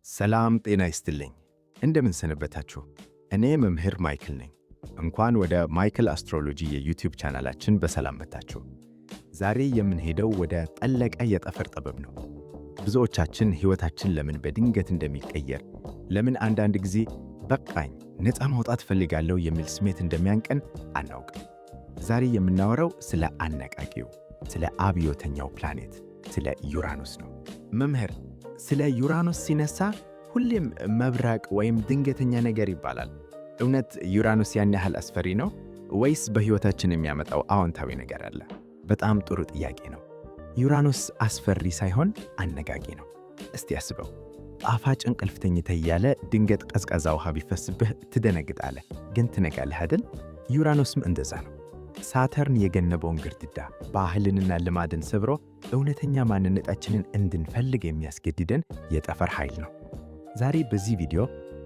ሰላም ጤና ይስጥልኝ። እንደምን ሰነበታችሁ? እኔ መምህር ማይክል ነኝ። እንኳን ወደ ማይክል አስትሮሎጂ የዩቲዩብ ቻናላችን በሰላም መጣችሁ። ዛሬ የምንሄደው ወደ ጠለቀ የጠፈር ጥበብ ነው። ብዙዎቻችን ሕይወታችን ለምን በድንገት እንደሚቀየር፣ ለምን አንዳንድ ጊዜ በቃኝ ነፃ ማውጣት ፈልጋለሁ የሚል ስሜት እንደሚያንቀን አናውቅም። ዛሬ የምናወራው ስለ አነቃቂው፣ ስለ አብዮተኛው ፕላኔት፣ ስለ ዩራኖስ ነው። መምህር ስለ ዩራኖስ ሲነሳ ሁሌም መብረቅ ወይም ድንገተኛ ነገር ይባላል። እውነት ዩራኖስ ያን ያህል አስፈሪ ነው ወይስ በሕይወታችን የሚያመጣው አዎንታዊ ነገር አለ? በጣም ጥሩ ጥያቄ ነው። ዩራኖስ አስፈሪ ሳይሆን አነቃቂ ነው። እስቲ አስበው፣ ጣፋጭ እንቅልፍ ተኝተህ እያለ ድንገት ቀዝቃዛ ውሃ ቢፈስብህ ትደነግጣለህ፣ ግን ትነቃለህ አይደል? ዩራኖስም እንደዛ ነው። ሳተርን የገነበውን ግድግዳ ባህልንና ልማድን ሰብሮ እውነተኛ ማንነታችንን እንድንፈልግ የሚያስገድደን የጠፈር ኃይል ነው። ዛሬ በዚህ ቪዲዮ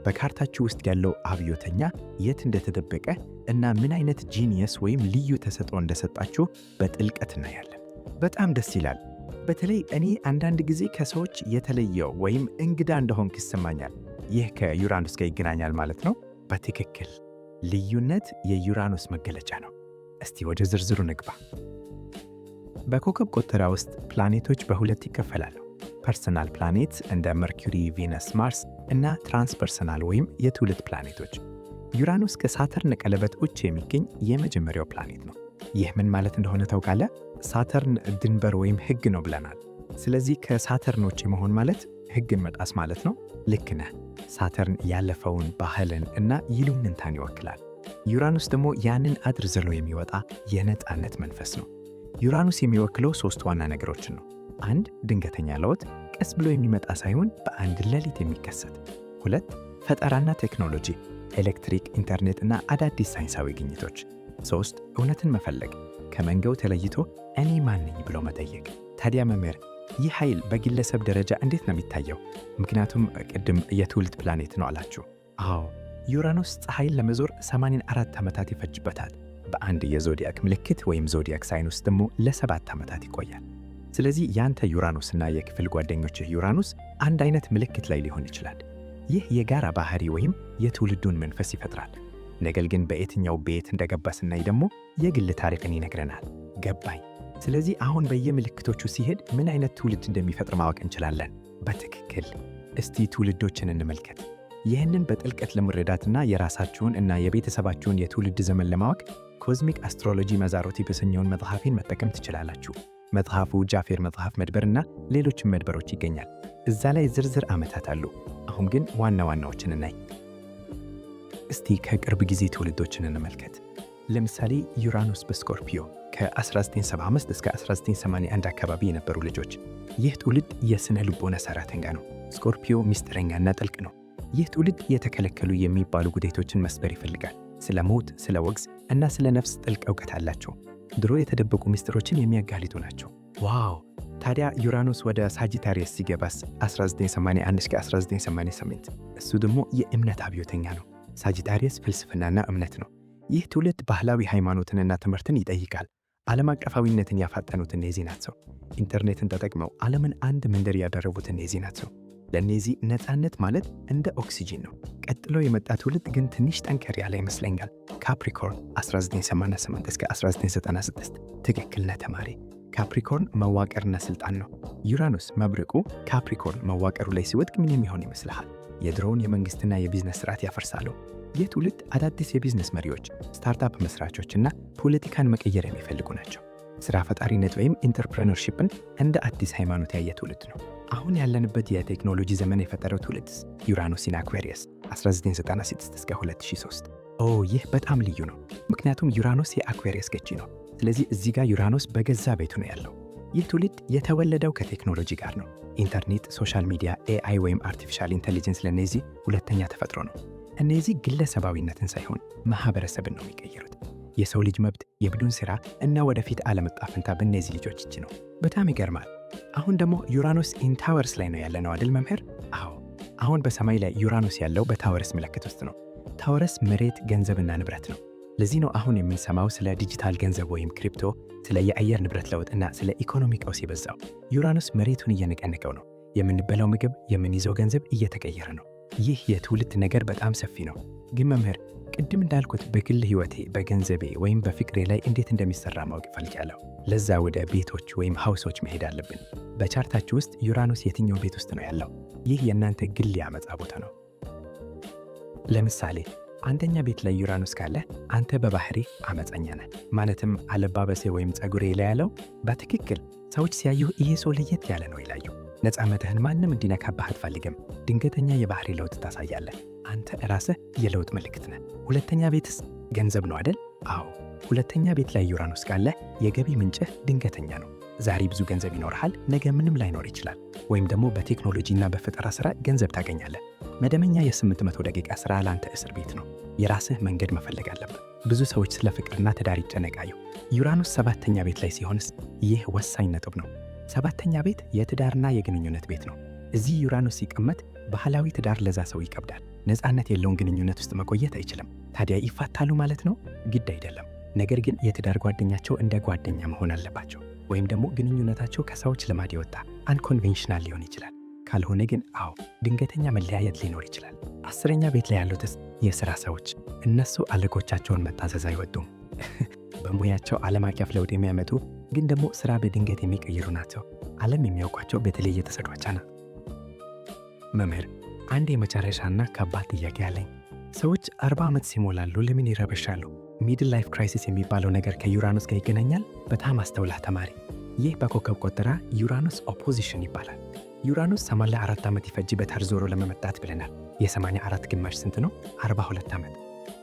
በካርታችሁ ውስጥ ያለው አብዮተኛ የት እንደተደበቀ እና ምን አይነት ጂኒየስ ወይም ልዩ ተሰጥኦ እንደሰጣችሁ በጥልቀት እናያለን። በጣም ደስ ይላል። በተለይ እኔ አንዳንድ ጊዜ ከሰዎች የተለየው ወይም እንግዳ እንደሆንክ ይሰማኛል። ይህ ከዩራኖስ ጋር ይገናኛል ማለት ነው። በትክክል ልዩነት የዩራኖስ መገለጫ ነው። እስቲ ወደ ዝርዝሩ ንግባ። በኮከብ ቆጠራ ውስጥ ፕላኔቶች በሁለት ይከፈላሉ። ፐርሰናል ፕላኔት እንደ መርኩሪ፣ ቪነስ፣ ማርስ እና ትራንስፐርሰናል ወይም የትውልድ ፕላኔቶች። ዩራኖስ ከሳተርን ቀለበት ውጭ የሚገኝ የመጀመሪያው ፕላኔት ነው። ይህ ምን ማለት እንደሆነ ታውቃለህ? ሳተርን ድንበር ወይም ሕግ ነው ብለናል። ስለዚህ ከሳተርን ውጭ መሆን ማለት ሕግን መጣስ ማለት ነው። ልክ ነህ። ሳተርን ያለፈውን ባህልን እና ይሉኝታን ይወክላል። ዩራኖስ ደግሞ ያንን አድር ዘሎ የሚወጣ የነፃነት መንፈስ ነው። ዩራኖስ የሚወክለው ሦስት ዋና ነገሮችን ነው። 1. ድንገተኛ ለውጥ፣ ቀስ ብሎ የሚመጣ ሳይሆን በአንድ ሌሊት የሚከሰት። 2. ፈጠራና ቴክኖሎጂ፣ ኤሌክትሪክ፣ ኢንተርኔት እና አዳዲስ ሳይንሳዊ ግኝቶች። 3. እውነትን መፈለግ፣ ከመንጋው ተለይቶ እኔ ማን ነኝ ብሎ መጠየቅ። ታዲያ መምህር፣ ይህ ኃይል በግለሰብ ደረጃ እንዴት ነው የሚታየው? ምክንያቱም ቅድም የትውልድ ፕላኔት ነው አላችሁ። አዎ፣ ዩራኖስ ፀሐይን ለመዞር 84 ዓመታት ይፈጅበታል። በአንድ የዞዲያክ ምልክት ወይም ዞዲያክ ሳይን ውስጥ ደግሞ ለ7 ዓመታት ይቆያል። ስለዚህ ያንተ ዩራኖስና የክፍል ጓደኞችህ ዩራኖስ አንድ አይነት ምልክት ላይ ሊሆን ይችላል። ይህ የጋራ ባህሪ ወይም የትውልዱን መንፈስ ይፈጥራል። ነገር ግን በየትኛው ቤት እንደገባ ስናይ ደግሞ የግል ታሪክን ይነግረናል። ገባኝ። ስለዚህ አሁን በየምልክቶቹ ሲሄድ ምን አይነት ትውልድ እንደሚፈጥር ማወቅ እንችላለን። በትክክል። እስቲ ትውልዶችን እንመልከት። ይህንን በጥልቀት ለመረዳትና የራሳችሁን እና የቤተሰባችሁን የትውልድ ዘመን ለማወቅ ኮዝሚክ አስትሮሎጂ መዛሮት የተሰኘውን መጽሐፌን መጠቀም ትችላላችሁ። መጽሐፉ ጃፌር መጽሐፍ መድበር እና ሌሎችም መድበሮች ይገኛል። እዛ ላይ ዝርዝር ዓመታት አሉ። አሁን ግን ዋና ዋናዎችን እናይ። እስቲ ከቅርብ ጊዜ ትውልዶችን እንመልከት። ለምሳሌ ዩራኖስ በስኮርፒዮ ከ1975 እስከ 1981 አካባቢ የነበሩ ልጆች። ይህ ትውልድ የሥነ ልቦና ሰራተኛ ነው። ስኮርፒዮ ሚስጥረኛና ጥልቅ ነው። ይህ ትውልድ የተከለከሉ የሚባሉ ጉዳዮችን መስበር ይፈልጋል። ስለ ሞት፣ ስለ ወግዝ እና ስለ ነፍስ ጥልቅ እውቀት አላቸው። ድሮ የተደበቁ ምስጢሮችን የሚያጋልጡ ናቸው። ዋው! ታዲያ ዩራኖስ ወደ ሳጂታሪየስ ሲገባስ 1981 እስከ 1988። እሱ ደግሞ የእምነት አብዮተኛ ነው። ሳጂታሪየስ ፍልስፍናና እምነት ነው። ይህ ትውልድ ባህላዊ ሃይማኖትንና ትምህርትን ይጠይቃል። ዓለም አቀፋዊነትን ያፋጠኑት እነዚህ ናቸው። ኢንተርኔትን ተጠቅመው ዓለምን አንድ መንደር ያደረጉት እነዚህ ናቸው። ለእነዚህ ነፃነት ማለት እንደ ኦክሲጂን ነው። ቀጥሎ የመጣ ትውልድ ግን ትንሽ ጠንከር ያለ ይመስለኛል። ካፕሪኮርን 1988 እስከ 1996። ትክክል ነህ ተማሪ። ካፕሪኮርን መዋቅርና ስልጣን ነው። ዩራኖስ መብረቁ ካፕሪኮርን መዋቅሩ ላይ ሲወድቅ ምን የሚሆን ይመስልሃል? የድሮውን የመንግሥትና የቢዝነስ ሥርዓት ያፈርሳሉ። ይህ ትውልድ አዳዲስ የቢዝነስ መሪዎች፣ ስታርታፕ መስራቾችና ፖለቲካን መቀየር የሚፈልጉ ናቸው። ሥራ ፈጣሪነት ወይም ኢንተርፕረነርሺፕን እንደ አዲስ ሃይማኖት ያየ ትውልድ ነው። አሁን ያለንበት የቴክኖሎጂ ዘመን የፈጠረው ትውልድስ ዩራኖስ ኢን አኩዌሪየስ 1996 እስከ 2003። ይህ በጣም ልዩ ነው፣ ምክንያቱም ዩራኖስ የአኩዌሪየስ ገዢ ነው። ስለዚህ እዚህ ጋር ዩራኖስ በገዛ ቤቱ ነው ያለው። ይህ ትውልድ የተወለደው ከቴክኖሎጂ ጋር ነው። ኢንተርኔት፣ ሶሻል ሚዲያ፣ ኤአይ ወይም አርቲፊሻል ኢንቴሊጀንስ ለእነዚህ ሁለተኛ ተፈጥሮ ነው። እነዚህ ግለሰባዊነትን ሳይሆን ማህበረሰብን ነው የሚቀይሩት። የሰው ልጅ መብት፣ የቡድን ሥራ እና ወደፊት ዓለም ዕጣ ፈንታ በእነዚህ ልጆች እጅ ነው። በጣም ይገርማል። አሁን ደግሞ ዩራኖስ ኢን ታወርስ ላይ ነው ያለነው አይደል መምህር? አዎ፣ አሁን በሰማይ ላይ ዩራኖስ ያለው በታወረስ ምልክት ውስጥ ነው። ታወረስ መሬት፣ ገንዘብና ንብረት ነው። ለዚህ ነው አሁን የምንሰማው ስለ ዲጂታል ገንዘብ ወይም ክሪፕቶ፣ ስለ የአየር ንብረት ለውጥ እና ስለ ኢኮኖሚ ቀውስ የበዛው። ዩራኖስ መሬቱን እየነቀነቀው ነው። የምንበላው ምግብ፣ የምንይዘው ገንዘብ እየተቀየረ ነው። ይህ የትውልድ ነገር በጣም ሰፊ ነው። ግን መምህር፣ ቅድም እንዳልኩት በግል ሕይወቴ፣ በገንዘቤ ወይም በፍቅሬ ላይ እንዴት እንደሚሰራ ማወቅ እፈልጋለሁ። ለዛ ወደ ቤቶች ወይም ሃውሶች መሄድ አለብን። በቻርታችሁ ውስጥ ዩራኖስ የትኛው ቤት ውስጥ ነው ያለው? ይህ የእናንተ ግል የአመፃ ቦታ ነው። ለምሳሌ አንደኛ ቤት ላይ ዩራኖስ ካለ አንተ በባህሪ አመፀኛ ነህ። ማለትም አለባበሴ ወይም ጸጉሬ ላይ ያለው በትክክል ሰዎች ሲያዩህ ይሄ ሰው ለየት ያለ ነው ይላዩ። ነፃነትህን ማንም እንዲነካብህ አትፈልግም። ድንገተኛ የባህሪ ለውጥ ታሳያለህ። አንተ ራስህ የለውጥ ምልክት ነህ። ሁለተኛ ቤትስ ገንዘብ ነው አይደል? አዎ። ሁለተኛ ቤት ላይ ዩራኖስ ካለ የገቢ ምንጭህ ድንገተኛ ነው። ዛሬ ብዙ ገንዘብ ይኖርሃል፣ ነገ ምንም ላይኖር ይችላል። ወይም ደግሞ በቴክኖሎጂና በፈጠራ ሥራ ገንዘብ ታገኛለህ። መደበኛ የ800 ደቂቃ ሥራ ለአንተ እስር ቤት ነው። የራስህ መንገድ መፈለግ አለብህ። ብዙ ሰዎች ስለ ፍቅርና ትዳር ይጨነቃሉ። ዩራኖስ 7ኛ ቤት ላይ ሲሆንስ? ይህ ወሳኝ ነጥብ ነው። 7ኛ ቤት የትዳርና የግንኙነት ቤት ነው። እዚህ ዩራኖስ ሲቀመጥ ባህላዊ ትዳር ለዛ ሰው ይከብዳል። ነፃነት የለውን ግንኙነት ውስጥ መቆየት አይችልም። ታዲያ ይፋታሉ ማለት ነው? ግድ አይደለም። ነገር ግን የትዳር ጓደኛቸው እንደ ጓደኛ መሆን አለባቸው። ወይም ደግሞ ግንኙነታቸው ከሰዎች ልማድ የወጣ አንኮንቬንሽናል ሊሆን ይችላል። ካልሆነ ግን አዎ ድንገተኛ መለያየት ሊኖር ይችላል። 10ኛ ቤት ላይ ያሉትስ የሥራ ሰዎች። እነሱ አለቆቻቸውን መታዘዝ አይወዱም። በሙያቸው ዓለም አቀፍ ለውጥ የሚያመጡ ግን ደግሞ ሥራ በድንገት የሚቀይሩ ናቸው። ዓለም የሚያውቋቸው በተለይ የተሰዷቻ ነው። መምህር፣ አንድ የመጨረሻና ከባድ ጥያቄ አለኝ። ሰዎች 40 ዓመት ሲሞላሉ ለምን ይረበሻሉ? ሚድል ላይፍ ክራይሲስ የሚባለው ነገር ከዩራኖስ ጋር ይገናኛል? በጣም አስተውላ ተማሪ። ይህ በኮከብ ቆጠራ ዩራኖስ ኦፖዚሽን ይባላል። ዩራኖስ 84 ዓመት ይፈጅበታል ዞሮ ለመመጣት ብለናል። የ84 ግማሽ ስንት ነው? 42 ዓመት።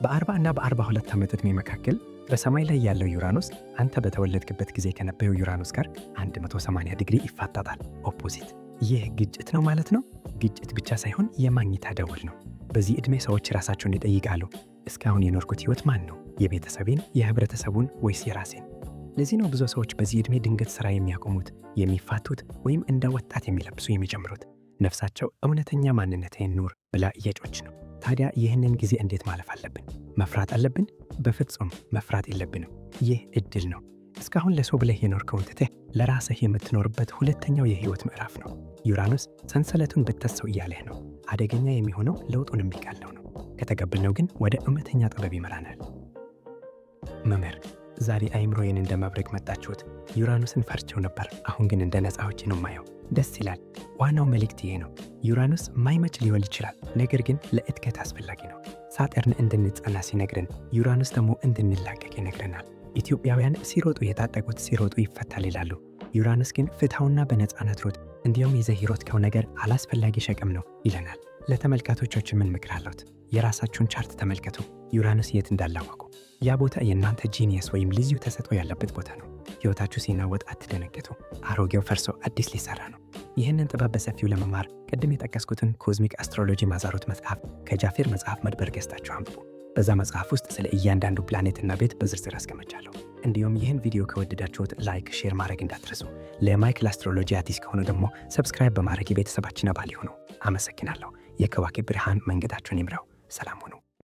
በ40 እና በ42 ዓመት ዕድሜ መካከል በሰማይ ላይ ያለው ዩራኖስ አንተ በተወለድክበት ጊዜ ከነበረው ዩራኖስ ጋር 180 ዲግሪ ይፋጠጣል። ኦፖዚት። ይህ ግጭት ነው ማለት ነው። ግጭት ብቻ ሳይሆን የማግኘት ደወል ነው። በዚህ ዕድሜ ሰዎች ራሳቸውን ይጠይቃሉ፣ እስካሁን የኖርኩት ሕይወት ማን ነው? የቤተሰቤን፣ የህብረተሰቡን ወይስ የራሴን? ለዚህ ነው ብዙ ሰዎች በዚህ ዕድሜ ድንገት ሥራ የሚያቆሙት፣ የሚፋቱት ወይም እንደ ወጣት የሚለብሱ የሚጀምሩት። ነፍሳቸው እውነተኛ ማንነትህን ኑር ብላ እየጮች ነው። ታዲያ ይህንን ጊዜ እንዴት ማለፍ አለብን? መፍራት አለብን? በፍጹም መፍራት የለብንም። ይህ ዕድል ነው። እስካሁን ለሰው ብለህ የኖርከውን ትተህ ለራስህ የምትኖርበት ሁለተኛው የሕይወት ምዕራፍ ነው። ዩራኖስ ሰንሰለቱን ብትተሰው እያለህ ነው። አደገኛ የሚሆነው ለውጡን የሚቃለው ነው። ከተቀበልነው ግን ወደ እውነተኛ ጥበብ ይመራናል። መምህር፣ ዛሬ አይምሮዬን እንደ መብረቅ መጣችሁት። ዩራኖስን ፈርቼው ነበር፣ አሁን ግን እንደ ነፃ አውጪ ነው ማየው። ደስ ይላል። ዋናው መልእክት ይሄ ነው። ዩራኖስ ማይመች ሊሆን ይችላል፣ ነገር ግን ለእድገት አስፈላጊ ነው። ሳጥርን እንድንጸና ሲነግረን፣ ዩራኖስ ደግሞ እንድንላቀቅ ይነግረናል። ኢትዮጵያውያን ሲሮጡ የታጠቁት ሲሮጡ ይፈታል ይላሉ። ዩራኖስ ግን ፍታውና በነፃነት ሮጥ፣ እንዲያውም ይዘህ የሮጥከው ነገር አላስፈላጊ ሸክም ነው ይለናል። ለተመልካቾቻችን ምን ምክር አለዎት? የራሳችሁን ቻርት ተመልከቱ። ዩራኖስ የት እንዳላወቁ። ያ ቦታ የእናንተ ጂኒየስ ወይም ልዩ ተሰጥኦ ያለበት ቦታ ነው። ሕይወታችሁ ሲናወጥ አትደነግጡ። አሮጌው ፈርሶ አዲስ ሊሰራ ነው። ይህንን ጥበብ በሰፊው ለመማር ቅድም የጠቀስኩትን ኮዝሚክ አስትሮሎጂ ማዛሮት መጽሐፍ ከጃፌር መጽሐፍ መድበር ገዝታችሁ አንብቡ። በዛ መጽሐፍ ውስጥ ስለ እያንዳንዱ ፕላኔትና ቤት በዝርዝር አስቀምጫለሁ። እንዲሁም ይህን ቪዲዮ ከወደዳችሁት ላይክ፣ ሼር ማድረግ እንዳትረሱ። ለማይክል አስትሮሎጂ አዲስ ከሆኑ ደግሞ ሰብስክራይብ በማድረግ የቤተሰባችን አባል ይሁኑ። አመሰግናለሁ። የከዋክብት ብርሃን መንገዳችሁን ይምራው። ሰላም ሁኑ።